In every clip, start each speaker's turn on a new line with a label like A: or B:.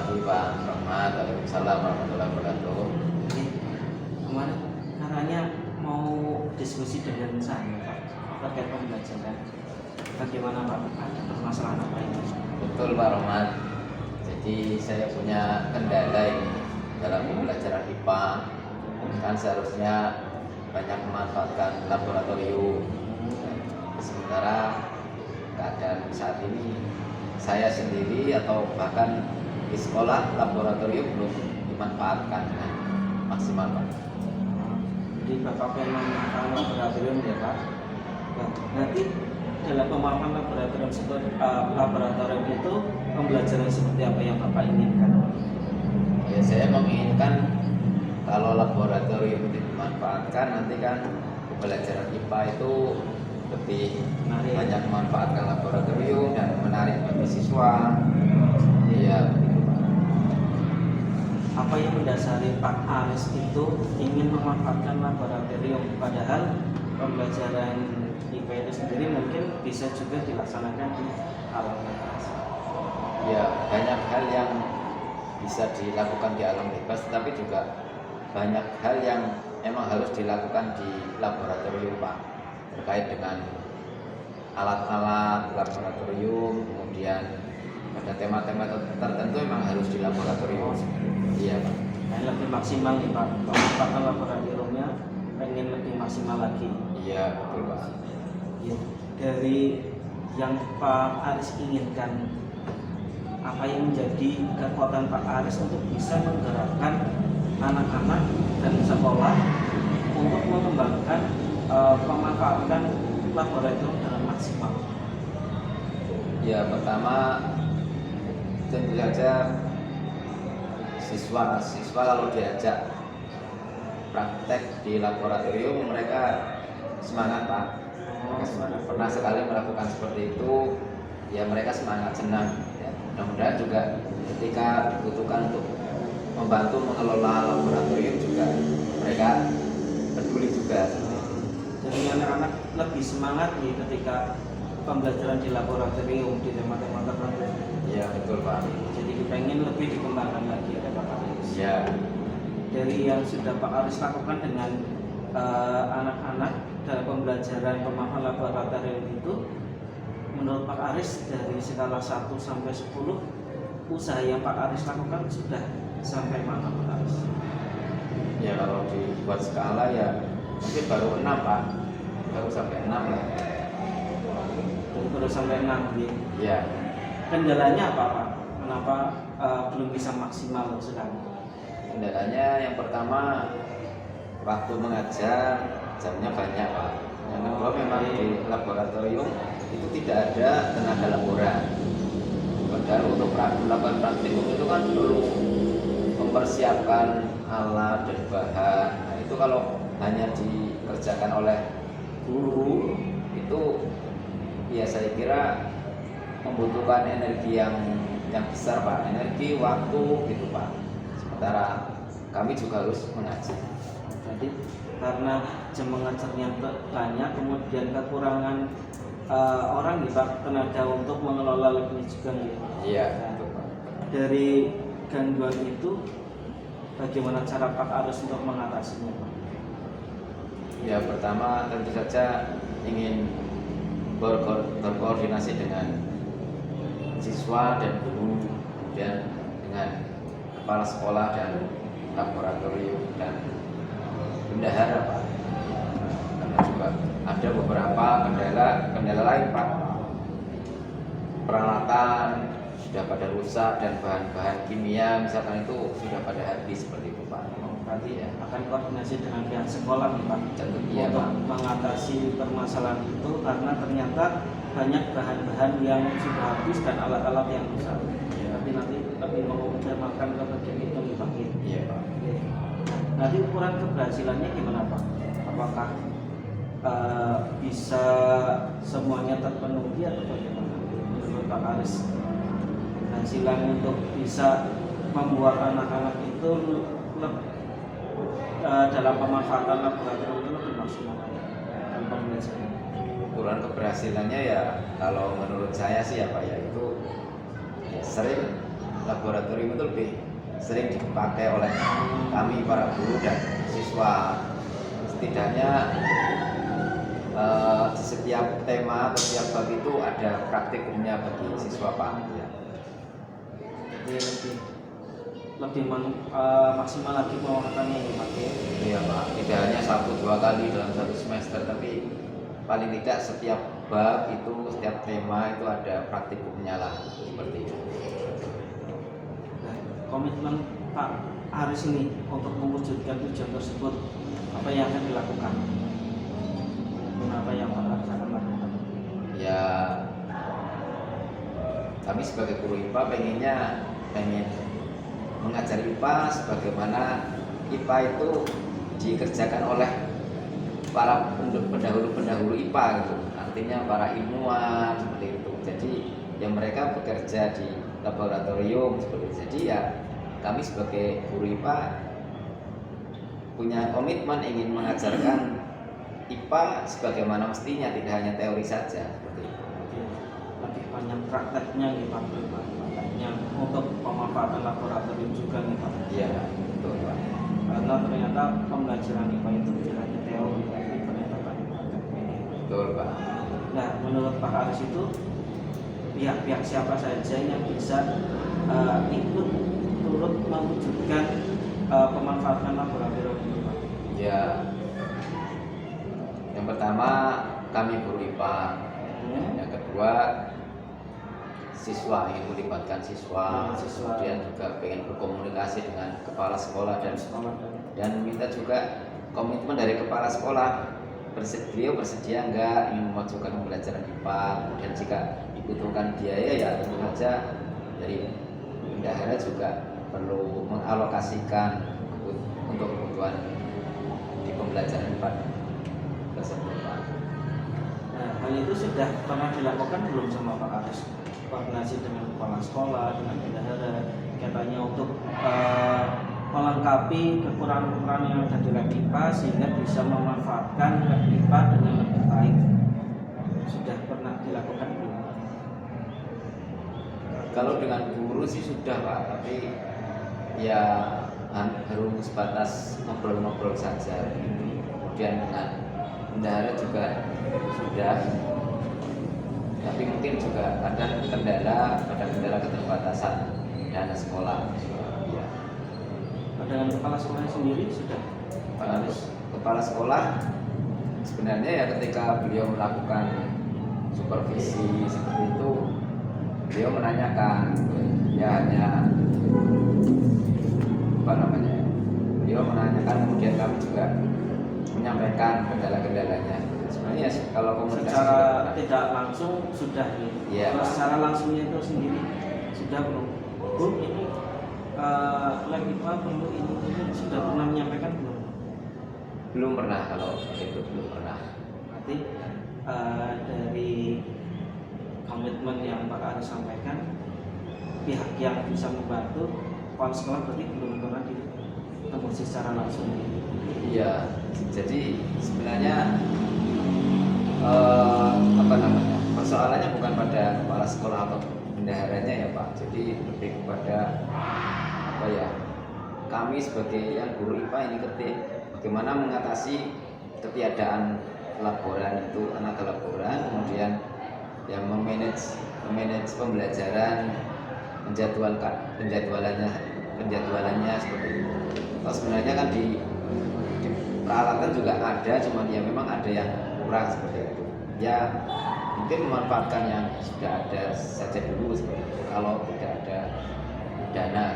A: pagi Pak Rahmat. Waalaikumsalam warahmatullahi wabarakatuh.
B: Jadi kemarin caranya mau diskusi dengan saya Pak terkait pembelajaran. Bagaimana Pak? Ada permasalahan apa ini?
A: Betul Pak Rahmat. Jadi saya punya kendala ini dalam pembelajaran IPA. Kan seharusnya banyak memanfaatkan laboratorium. Sementara keadaan saat ini saya sendiri atau bahkan di sekolah laboratorium belum dimanfaatkan dengan maksimal Pak.
B: Jadi Bapak pengen menggunakan laboratorium ya Pak. Nah, nanti dalam pemanfaatan laboratorium itu pembelajaran seperti apa yang Bapak inginkan?
A: Ya saya menginginkan kalau laboratorium itu dimanfaatkan nanti kan pembelajaran IPA itu lebih
B: Menarik.
A: banyak memanfaatkan laboratorium dan menarik bagi siswa. Iya begitu Pak.
B: Apa yang mendasari Pak Aris itu ingin memanfaatkan laboratorium padahal pembelajaran IPA itu sendiri mungkin bisa juga dilaksanakan di alam bebas.
A: Ya banyak hal yang bisa dilakukan di alam bebas, tapi juga banyak hal yang emang harus dilakukan di laboratorium Pak, terkait dengan alat-alat laboratorium, kemudian pada tema-tema tertentu memang harus di laboratorium. Iya Pak.
B: Yang lebih maksimal nih Pak, pemanfaatan laboratoriumnya pengen lebih maksimal lagi.
A: Iya betul Pak.
B: Ya, dari yang Pak Aris inginkan, apa yang menjadi kekuatan Pak Aris untuk bisa menggerakkan anak-anak dan sekolah untuk mengembangkan pemanfaatan laboratorium dengan maksimal?
A: Ya pertama tentu saja siswa kalau diajak praktek di laboratorium mereka semangat Pak. Mereka semangat. Pernah sekali melakukan seperti itu, ya mereka semangat, senang. Ya, mudah-mudahan juga ketika dibutuhkan untuk membantu mengelola laboratorium juga mereka peduli juga.
B: Jadi anak-anak lebih semangat nih ketika pembelajaran di laboratorium di tema-tema tertentu.
A: Iya betul Pak.
B: Jadi pengen lebih dikembangkan lagi oleh Pak Aris.
A: Iya.
B: Dari yang sudah Pak Aris lakukan dengan anak-anak dalam pembelajaran pemahaman laboratorium itu, menurut Pak Aris dari skala 1 sampai 10 usaha yang Pak Aris lakukan sudah sampai mana Pak Aris?
A: Ya kalau dibuat skala ya mungkin baru 6 Pak, baru sampai 6 lah.
B: Baru sampai 6 gitu.
A: Ya
B: Kendalanya apa Pak? Kenapa belum bisa maksimal sekarang?
A: kendalanya yang pertama waktu mengajar jamnya banyak Pak. Yang kedua memang di laboratorium itu tidak ada tenaga laboran. Padahal untuk melakukan praktikum itu kan perlu mempersiapkan alat dan bahan. Nah, itu kalau hanya dikerjakan oleh guru itu ya saya kira membutuhkan energi yang besar Pak, energi, waktu gitu Pak. Sementara kami juga harus mengajar.
B: Jadi karena jam mengajarnya banyak, kemudian kekurangan orang nih Pak, tenaga untuk mengelola lebih juga nih.
A: Iya.
B: Nah,
A: Betul, Pak.
B: dari gangguan itu bagaimana cara Pak Aris untuk mengatasinya Pak?
A: Ya pertama tentu saja ingin berkoordinasi dengan siswa dan guru, kemudian dengan kepala sekolah dan laboratorium dan bendahara Pak. Karena juga ada beberapa kendala lain Pak. Peralatan sudah pada rusak dan bahan-bahan kimia misalkan itu sudah pada habis seperti itu Pak.
B: Berarti akan koordinasi dengan pihak sekolah nih Pak
A: Tentu iya
B: untuk
A: Pak.
B: mengatasi permasalahan itu, karena ternyata banyak bahan-bahan yang sudah habis dan alat-alat yang rusak. Tapi nanti lebih mengutamakan ke bagian itu nih Pak.
A: Iya Pak.
B: Oke. Nanti ukuran keberhasilannya gimana Pak? Apakah bisa semuanya terpenuhi atau bagaimana menurut Pak Aris? Keberhasilan untuk bisa membuat anak-anak itu dalam pemanfaatan laboratorium itu lebih maksimal dalam pembelajaran.
A: Ukuran keberhasilannya ya kalau menurut saya sih ya Pak ya itu ya sering laboratorium itu lebih sering dipakai oleh kami para guru dan siswa. Setidaknya di setiap tema atau setiap bab itu ada praktikumnya bagi siswa Pak. Ya.
B: Jadi lebih maksimal lagi penguatannya ya Pak.
A: Iya Pak, tidak hanya 1-2 kali dalam satu semester, tapi paling tidak setiap bab itu, setiap tema itu ada praktikumnya lah, seperti itu.
B: Nah, komitmen Pak Aris ini untuk mewujudkan tujuan tersebut, apa yang akan dilakukan? Apa yang Pak Aris akan lakukan?
A: Ya, kami sebagai guru IPA pengen mengajar IPA sebagaimana IPA itu dikerjakan oleh para pendahulu-pendahulu IPA gitu. Artinya para ilmuwan seperti itu. Jadi yang mereka bekerja di laboratorium seperti itu. Jadi ya kami sebagai guru IPA punya komitmen ingin mengajarkan IPA sebagaimana mestinya, tidak hanya teori saja seperti itu.
B: Lebih banyak prakteknya nih Pak, prakteknya untuk pemanfaatan laboratorium juga nih Pak.
A: Iya, betul Pak.
B: Karena ternyata pembelajaran IPA itu tidak hanya teori, tapi ternyata banyak prakteknya.
A: Betul Pak.
B: Nah, menurut Pak Aris itu pihak-pihak siapa saja yang bisa ikut turut mewujudkan pemanfaatan laboratorium ini Pak?
A: Ya, yang pertama kami guru IPA. Yang kedua siswa, ingin melibatkan siswa. Kemudian juga pengen berkomunikasi dengan kepala sekolah dan minta juga komitmen dari kepala sekolah. Beliau bersedia enggak ingin memajukan pembelajaran IPA. Kemudian jika dibutuhkan biaya ya tentu saja dari bendahara juga perlu mengalokasikan untuk kebutuhan di pembelajaran IPA tersebut Pak.
B: Nah, hal itu sudah pernah dilakukan belum sama Pak Aris? Koordinasi dengan kepala sekolah, dengan bendahara, katanya untuk melengkapi kekurangan-kekurangan yang ada di lab IPA sehingga bisa memanfaatkan lab IPA dengan lebih baik. Sudah pernah dilakukan belum?
A: Kalau dengan guru sih sudah Pak, tapi ya baru sebatas ngobrol-ngobrol saja. Kemudian dengan bendahara juga sudah, tapi mungkin juga ada kendala keterbatasan dana sekolah. Ya.
B: Dengan kepala sekolahnya sendiri sudah Pak Aris?
A: Kepala sekolah sebenarnya ya ketika beliau melakukan supervisi seperti itu, beliau menanyakan, ya hanya beliau menanyakan, kemudian kami juga menyampaikan kendala-kendalanya. Sebenarnya kalau komunikasi
B: secara tidak langsung sudah
A: ya.
B: Kalau secara langsungnya itu sendiri sudah belum? Bu, ini lab IPA perlu ini sudah pernah menyampaikan belum?
A: Belum pernah, kalau itu belum pernah.
B: Berarti dari komitmen yang Pak Aris sampaikan, pihak yang bisa membantu kepala sekolah berarti belum pernah ditemu secara langsung.
A: Iya, jadi sebenarnya persoalannya bukan pada kepala sekolah atau bendaharanya ya Pak. Jadi lebih kepada kami sebagai yang guru IPA ini bagaimana mengatasi ketiadaan laporan itu, anak laporan, kemudian yang memanage pembelajaran, penjadwalannya seperti itu. Kalau sebenarnya kan di peralatan juga ada, cuman ya memang ada yang kurang seperti itu. Ya mungkin memanfaatkan yang sudah ada saja dulu seperti itu. Kalau tidak ada dana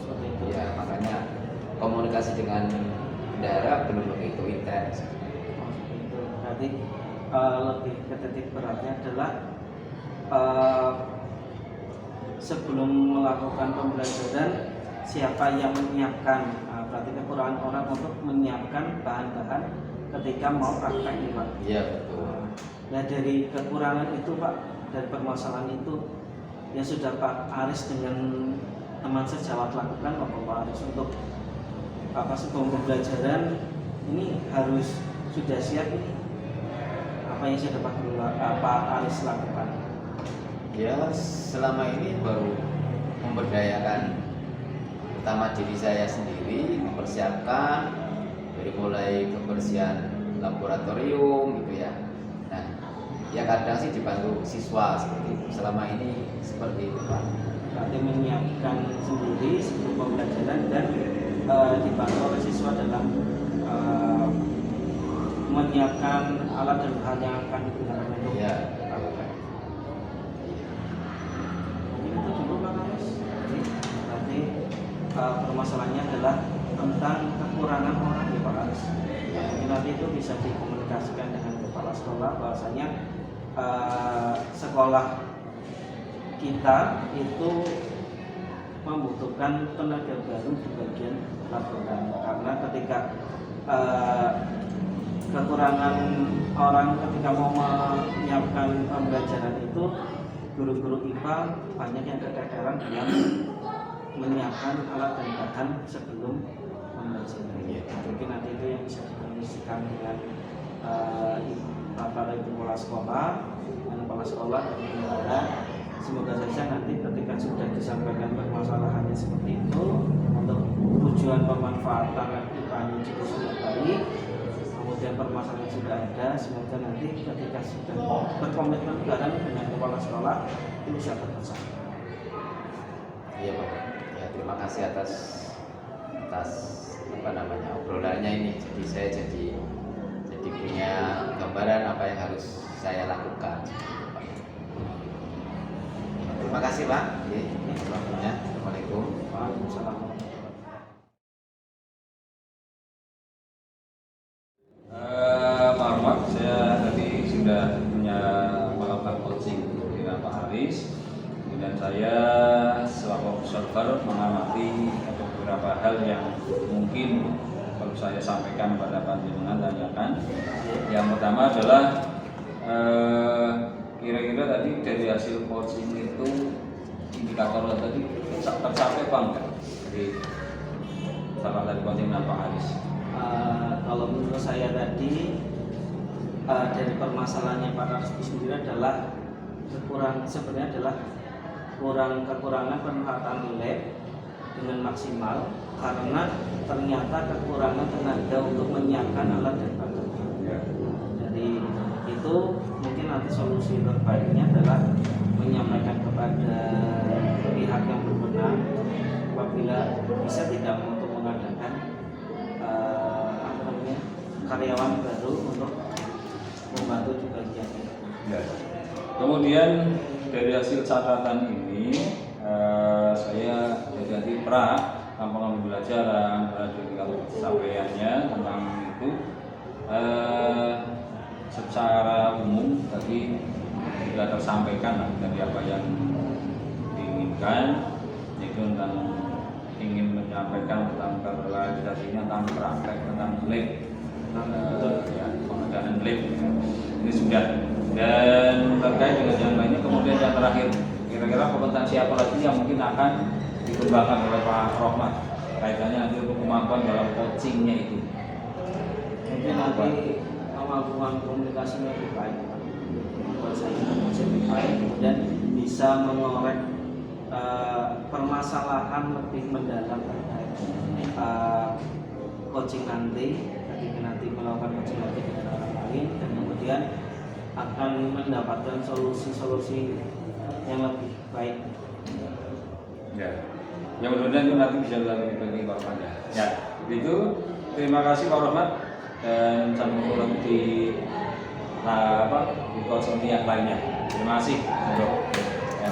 A: seperti itu, ya makanya komunikasi dengan bendahara belum begitu intens.
B: Berarti lebih ke titik beratnya adalah sebelum melakukan pembelajaran siapa yang menyiapkan, berarti kekurangan orang untuk menyiapkan bahan-bahan ketika mau praktek nih Pak.
A: Iya betul.
B: Nah dari kekurangan itu Pak, dari permasalahan itu yang sudah Pak Aris dengan teman sejawat lakukan Pak Aris untuk sebelum pembelajaran ini harus sudah siap ini apa yang sudah Pak Aris lakukan?
A: Ya selama ini baru memberdayakan utama diri saya sendiri, mempersiapkan dari mulai kebersihan laboratorium gitu ya. Nah, ya kadang sih dibantu siswa seperti itu. Selama ini seperti itu Pak.
B: Berarti menyiapkan sendiri sebelum pembelajaran dan dibantu oleh siswa dalam menyiapkan alat dan bahan yang akan digunakan untuk
A: Ya.
B: Mungkin itu dulu Pak Aris. Berarti permasalahannya adalah tentang kekurangan orang ya Pak Aris. Mungkin nanti itu bisa dikomunikasikan dengan kepala sekolah bahwasanya sekolah kita itu membutuhkan tenaga baru di bagian laporan, karena ketika kekurangan orang ketika mau menyiapkan pembelajaran itu, guru-guru IPA banyak yang keteteran dalam menyiapkan alat dan bahan sebelum pembelajaran. Mungkin nanti itu yang bisa dikomunikasikan dengan Bapak Ibu kepala sekolah, dengan kepala sekolah dan penyelenggara. Semoga saja nanti ketika sudah disampaikan permasalahannya seperti itu, untuk tujuan pemanfaatan IPA-nya juga sudah baik, kemudian permasalahan sudah ada, semoga nanti ketika sudah berkomitmen bareng dengan kepala sekolah itu bisa tercapai.
A: Iya Pak. Ya, terima kasih atas obrolannya ini. Jadi saya jadi punya gambaran apa yang harus saya lakukan. Terima kasih Pak. Waktunya. Assalamualaikum.
B: Waalaikumsalam.
C: Pak Ahmad, saya tadi sudah melakukan coaching dengan Pak Aris, dan saya selaku observer mengamati beberapa hal yang mungkin perlu saya sampaikan pada panjenengan tanyakan. Yang pertama adalah kira-kira tadi dari hasil coaching itu indikator tadi tercapai Pak enggak? Jadi setelah tadi coaching dengan Pak Aris.
B: Kalau menurut saya tadi dari permasalahannya Pak Aris sendiri adalah kekurangan pemanfaatan lab dengan maksimal, karena ternyata kekurangan tenaga untuk menyiapkan alat dan bahan. Jadi itu mungkin nanti solusi terbaiknya adalah menyampaikan kepada pihak yang berwenang apabila bisa tidak untuk mengadakan karyawan baru untuk membantu di bagian itu.
C: Ya. Kemudian dari hasil catatan ini saya jadi lapangan pembelajaran, jadi kalau sampaiannya tentang itu secara umum tadi sudah tersampaikan lah dari apa yang diinginkan, yaitu tentang ingin menyampaikan tentang realisasinya tentang praktek tentang lab, ya, pengadaan lab ini sudah. Dan terkait dengan yang lainnya, kemudian yang terakhir, kira-kira kompetensi apa lagi yang mungkin akan dikembangkan oleh Pak Rohmat kaitannya nanti untuk kemampuan dalam coachingnya itu?
B: Mungkin nanti kemampuan komunikasinya lebih baik, membuat saya lebih baik, kemudian bisa mengorek permasalahan lebih mendalam terkait coaching nanti, ketika nanti melakukan coaching lagi dengan orang lain, dan kemudian akan mendapatkan solusi-solusi yang lebih baik.
C: Ya, yang mudah-mudahan itu nanti bisa lebih baik Pak Rohmat. Ya, itu terima kasih Pak Rohmat, dan sampai ketemu di coaching yang lainnya. Terima kasih. Ya.